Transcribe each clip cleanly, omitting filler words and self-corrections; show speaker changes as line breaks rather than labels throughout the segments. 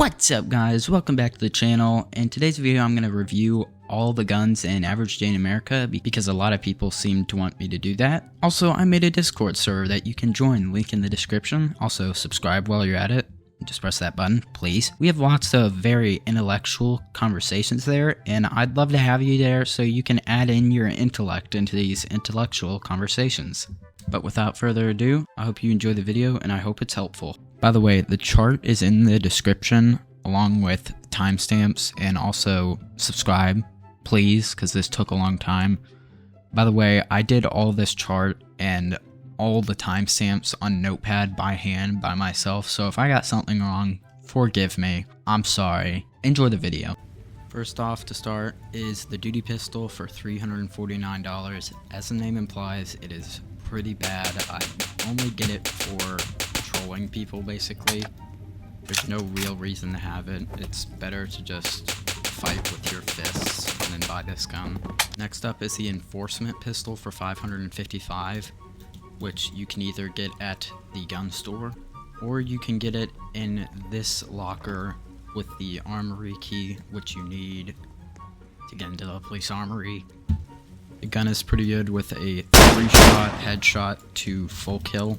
What's up guys, welcome back to the channel. In today's video I'm going to review all the guns in Average Day in America because a lot of people seem to want me to do that. Also, I made a Discord server that you can join, link in the description. Also subscribe while you're at it, just press that button please. We have lots of very intellectual conversations there and I'd love to have you there so you can add in your intellect into these intellectual conversations. But without further ado, I hope you enjoy the video and I hope it's helpful. By the way, the chart is in the description along with timestamps, and also subscribe, please, because this took a long time. By the way, I did all this chart and all the timestamps on Notepad by hand by myself, so if I got something wrong, forgive me. I'm sorry. Enjoy the video. First off, to start, is the Doodie pistol for $349. As the name implies, it is pretty bad. I only get it for trolling people, basically. There's no real reason to have it. It's better to just fight with your fists and then buy this gun. Next up is the Enforcement pistol for $555, which you can either get at the gun store or you can get it in this locker with the armory key, which you need to get into the police armory. The gun is pretty good with a 3-shot headshot to full kill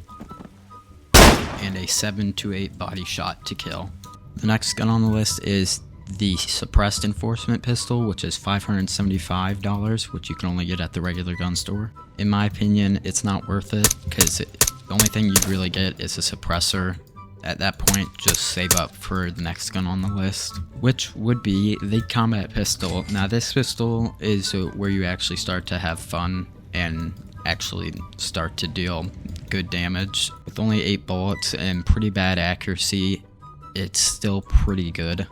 and a 7 to 8 body shot to kill. The next gun on the list is the Suppressed Enforcement pistol, which is $575, which you can only get at the regular gun store. In my opinion, it's not worth it because the only thing you'd really get is a suppressor. At that point, just save up for the next gun on the list, which would be the Combat pistol. Now this pistol is where you actually start to have fun and actually start to deal good damage. With only 8 bullets and pretty bad accuracy, it's still pretty good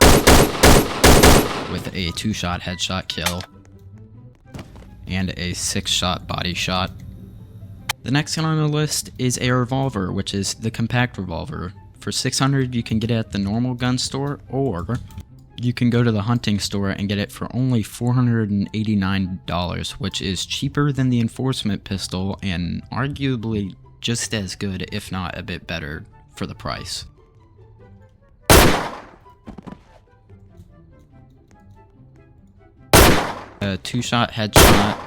with a 2-shot headshot kill and a 6-shot body shot. The next gun on the list is a revolver, which is the compact revolver. For $600 you can get it at the normal gun store, or you can go to the hunting store and get it for only $489, which is cheaper than the Enforcement pistol and arguably just as good, if not a bit better, for the price. A 2-shot headshot.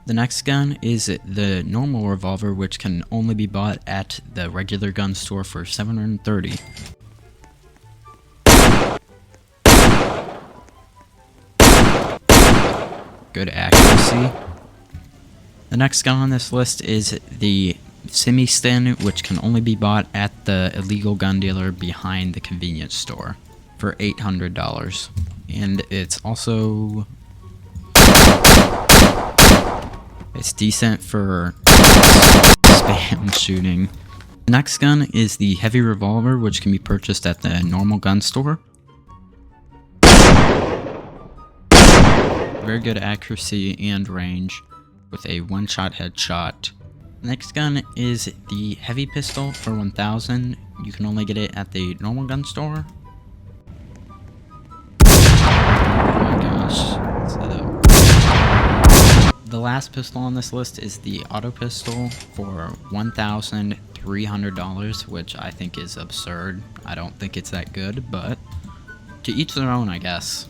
The next gun is the normal revolver, which can only be bought at the regular gun store for $730. Good accuracy. The next gun on this list is the sten, which can only be bought at the illegal gun dealer behind the convenience store for $800. And it's also... it's decent for spam shooting. The next gun is the heavy revolver, which can be purchased at the normal gun store. Very good accuracy and range with a 1-shot headshot. Next gun is the heavy pistol for $1,000. You can only get it at the normal gun store. Oh my gosh. The last pistol on this list is the auto pistol for $1,300, which I think is absurd. I don't think it's that good, but to each their own, I guess.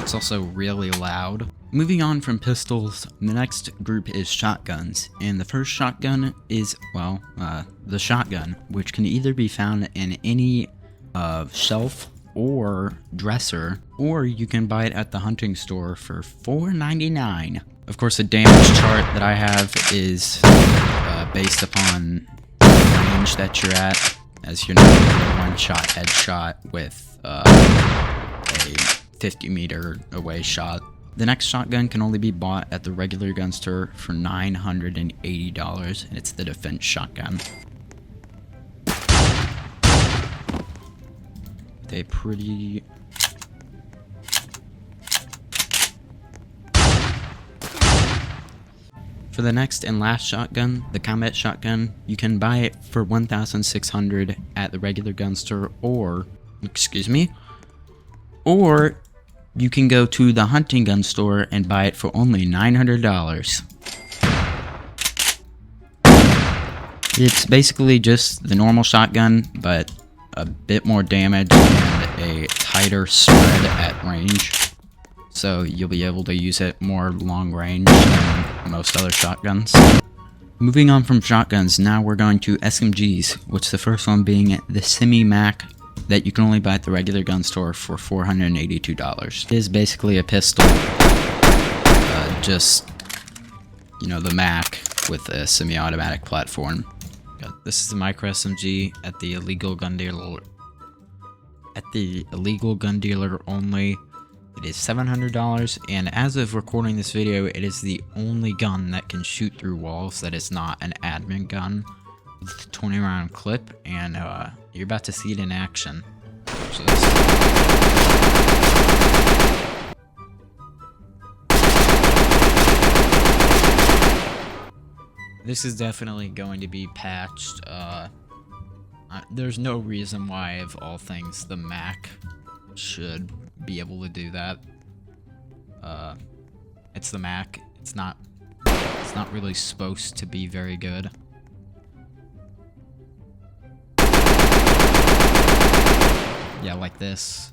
It's also really loud. Moving on from pistols, the next group is shotguns, and the first shotgun is, well, the shotgun, which can either be found in any shelf or dresser, or you can buy it at the hunting store for $4.99. Of course, the damage chart that I have is based upon the range that you're at, as you're not getting a 1-shot headshot with a 50-meter away shot. The next shotgun can only be bought at the regular gun store for $980, and it's the defense shotgun. A pretty For the next and last shotgun, the combat shotgun, you can buy it for $1,600 at the regular gun store, or, excuse me, Or you can go to the hunting gun store and buy it for only $900. It's basically just the normal shotgun, but a bit more damage and a tighter spread at range. So you'll be able to use it more long range than most other shotguns. Moving on from shotguns, now we're going to SMGs, which the first one being the semi-mac that you can only buy at the regular gun store for $482. It is basically a pistol, just, you know, the Mac with a semi-automatic platform. This is the micro SMG at the illegal gun dealer. At the illegal gun dealer only, it is $700, and as of recording this video, it is the only gun that can shoot through walls that is not an admin gun with a 20-round clip, and you're about to see it in action. So this is definitely going to be patched. There's no reason why, of all things, the Mac should be able to do that. It's the Mac. It's not really supposed to be very good. Yeah, like this.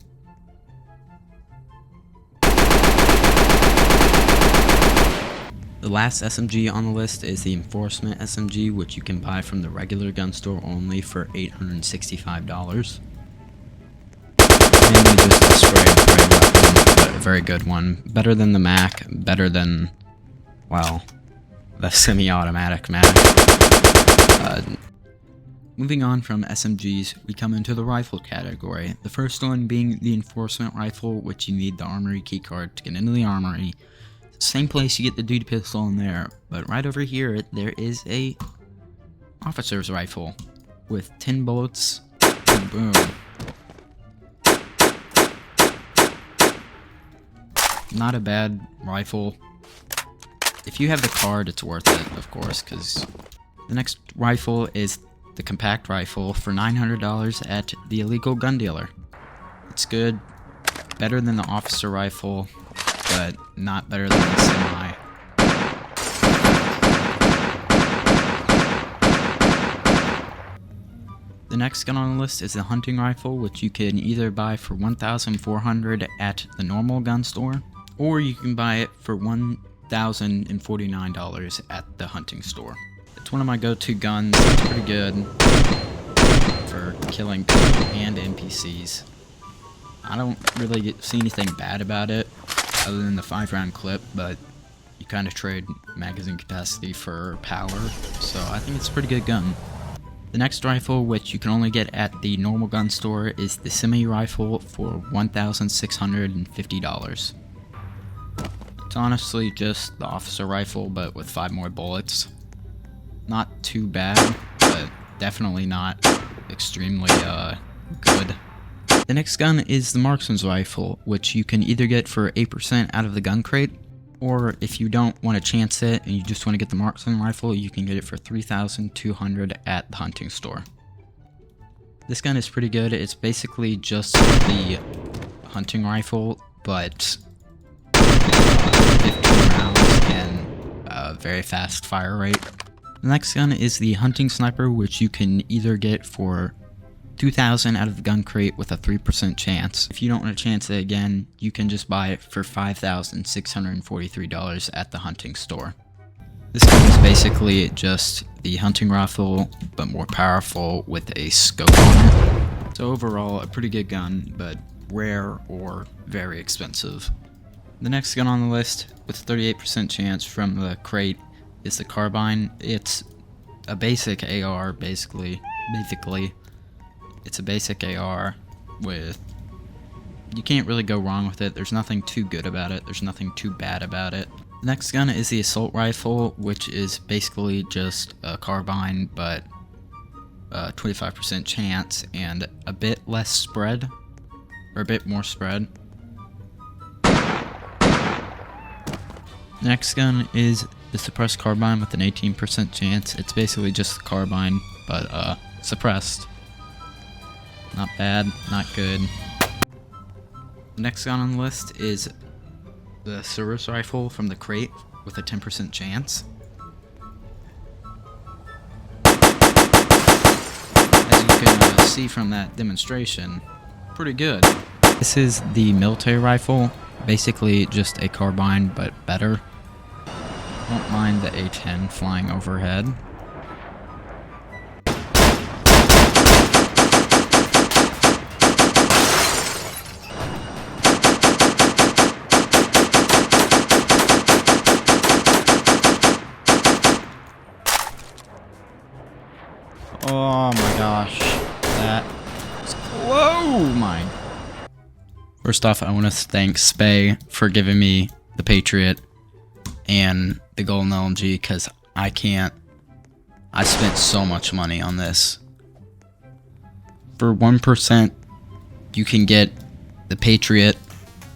The last SMG on the list is the Enforcement SMG, which you can buy from the regular gun store only for $865. Mainly just a spray and pray weapon, but a very good one. Better than the Mac, better than, well, the semi-automatic Mac. Moving on from SMGs, we come into the rifle category. The first one being the Enforcement rifle, which you need the armory keycard to get into the armory. Same place you get the Doodie pistol in there, but right over here, there is a officer's rifle with 10 bullets, and boom. Not a bad rifle. If you have the card, it's worth it, of course, because the next rifle is the compact rifle for $900 at the illegal gun dealer. It's good, better than the officer rifle, but not better than the semi. The next gun on the list is the hunting rifle, which you can either buy for $1,400 at the normal gun store, or you can buy it for $1,049 at the hunting store. It's one of my go-to guns. It's pretty good for killing people and NPCs. I don't really see anything bad about it, other than the 5-round clip, but you kind of trade magazine capacity for power, so I think it's a pretty good gun. The next rifle, which you can only get at the normal gun store, is the semi-rifle for $1,650. It's honestly just the officer rifle, but with 5 more bullets. Not too bad, but definitely not extremely good. The next gun is the marksman's rifle, which you can either get for 8% out of the gun crate, or if you don't want to chance it and you just want to get the marksman rifle, you can get it for $3,200 at the hunting store. This gun is pretty good. It's basically just the hunting rifle, but 15 rounds and a very fast fire rate. The next gun is the hunting sniper, which you can either get for $2,000 out of the gun crate with a 3% chance. If you don't want to chance it again, you can just buy it for $5,643 at the hunting store. This gun is basically just the hunting rifle, but more powerful with a scope on it. So overall, a pretty good gun, but rare or very expensive. The next gun on the list, with 38% chance from the crate, is the carbine. It's a basic AR, basically. It's a basic AR with, you can't really go wrong with it. There's nothing too good about it. There's nothing too bad about it. The next gun is the assault rifle, which is basically just a carbine, but 25% chance and a bit less spread, or a bit more spread. Next gun is the suppressed carbine with an 18% chance. It's basically just a carbine, but suppressed. Not bad, not good. The next gun on the list is the service rifle from the crate with a 10% chance. As you can see from that demonstration, pretty good. This is the military rifle, basically just a carbine but better. Don't mind the A10 flying overhead. Oh my gosh, that was close. My. First off, I want to thank Spay for giving me the Patriot and the golden LMG because I spent so much money on this. For 1%, you can get the Patriot,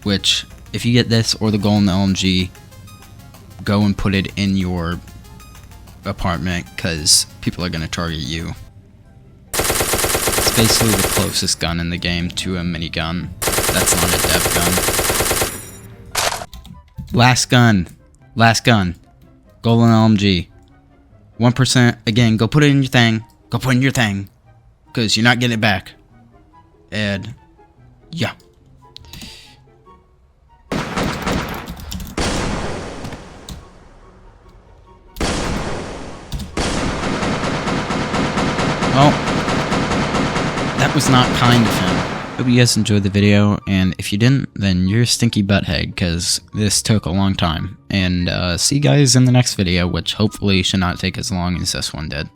which if you get this or the golden LMG, go and put it in your apartment because people are going to target you. It's basically the closest gun in the game to a minigun. That's not a dev gun. Last gun, golden LMG. 1%, again, go put it in your thing, because you're not getting it back. And yeah. Well, that was not kind of him. Hope you guys enjoyed the video, and if you didn't, then you're a stinky butthead, because this took a long time. And see you guys in the next video, which hopefully should not take as long as this one did.